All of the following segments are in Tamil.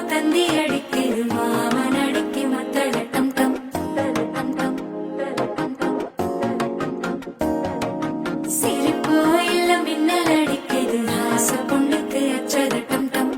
தந்தி அடிக்குது மாமன் அடிக்கு மத்தள டம் டம் சிரிப்போ இல்ல மின்னல் அடிக்குது ஆச பொண்ணுக்கு அச்சத டம் டம்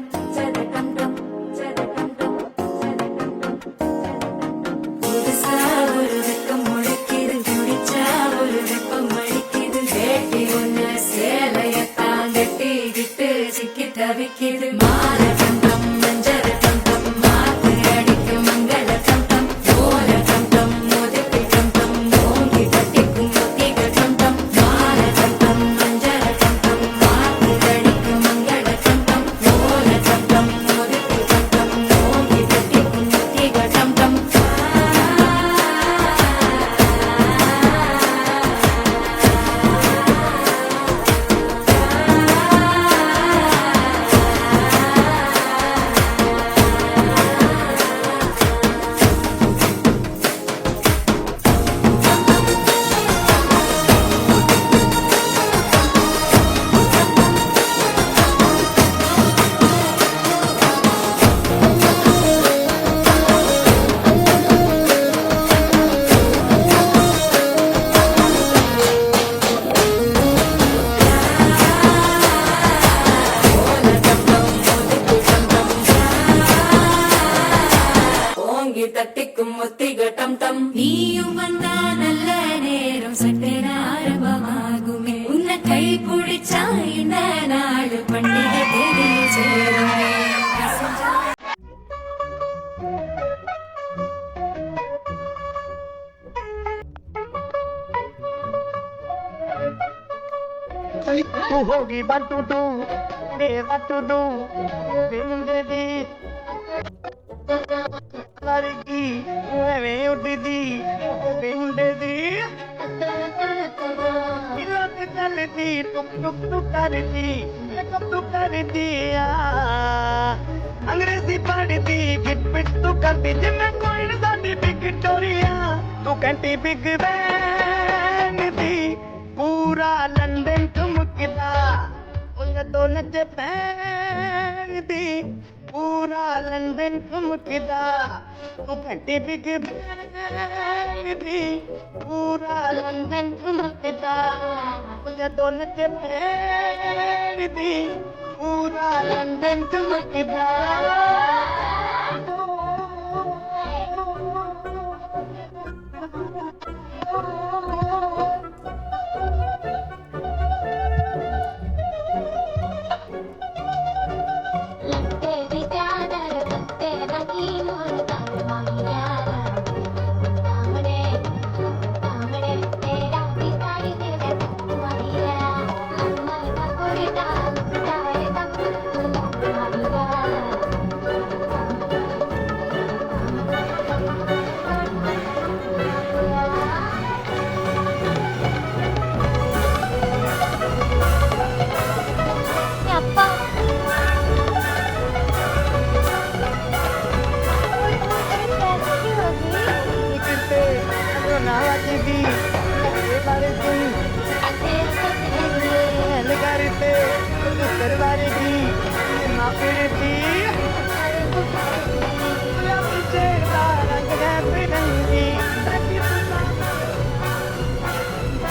புதுசா ஒரு வெக்கம் முளைக்குது குடிச்சா ஒரு வெப்பம் அடிக்குது வேட்டி ஒண்ணு சேலையத்தான் கட்டிக்கிட்டு சிக்கி தவிக்குது மால டம் டம் மஞ்சள் டம் டம் மாத்து அடிக்கு மங்கள டம் டம் ஓல டம் டம் மோதிக்கு டம் டம் ஓங்கி தட்டிக்கும் முத்திக டம் டம் மால டம் டம் மஞ்சள் டம் டம் மாத்து அடிக்கு மங்கள டம் டம் ஓல டம் டம் மோதிக்கு டம் டம் ஓங்கி தட்டிக்கும் முத்திக டம் டம் ஓங்கி தட்டிக்கும் முத்திக டம் டம் நீயும் வந்தா நல்ல நேரம் சட்டென ஆரம்பமாகுமே உன்னை கை பிடிச்சா இந்த நாள் பண்டிகை தேதி சேருமே तू होगी बंटू तू देवा तू तू जिंदगी लड़की मैं उठी थी जिंदगी इलाके चलती टुक टुक टुक करती कब तू करती अंग्रेजी पढ़ती किट पिट तू करती जिम्मे कोई न साडी बिग विक्टोरिया तू कहती बिग बैंग थी पूरा लंदन चमकदा उन्हें तो नच पैंदी पूरा लंदन चमकदा तू घंटी बिग बैंग थी पूरा लंदन चमकदा उन्हें तो नच पैंदी पूरा लंदन चमकदा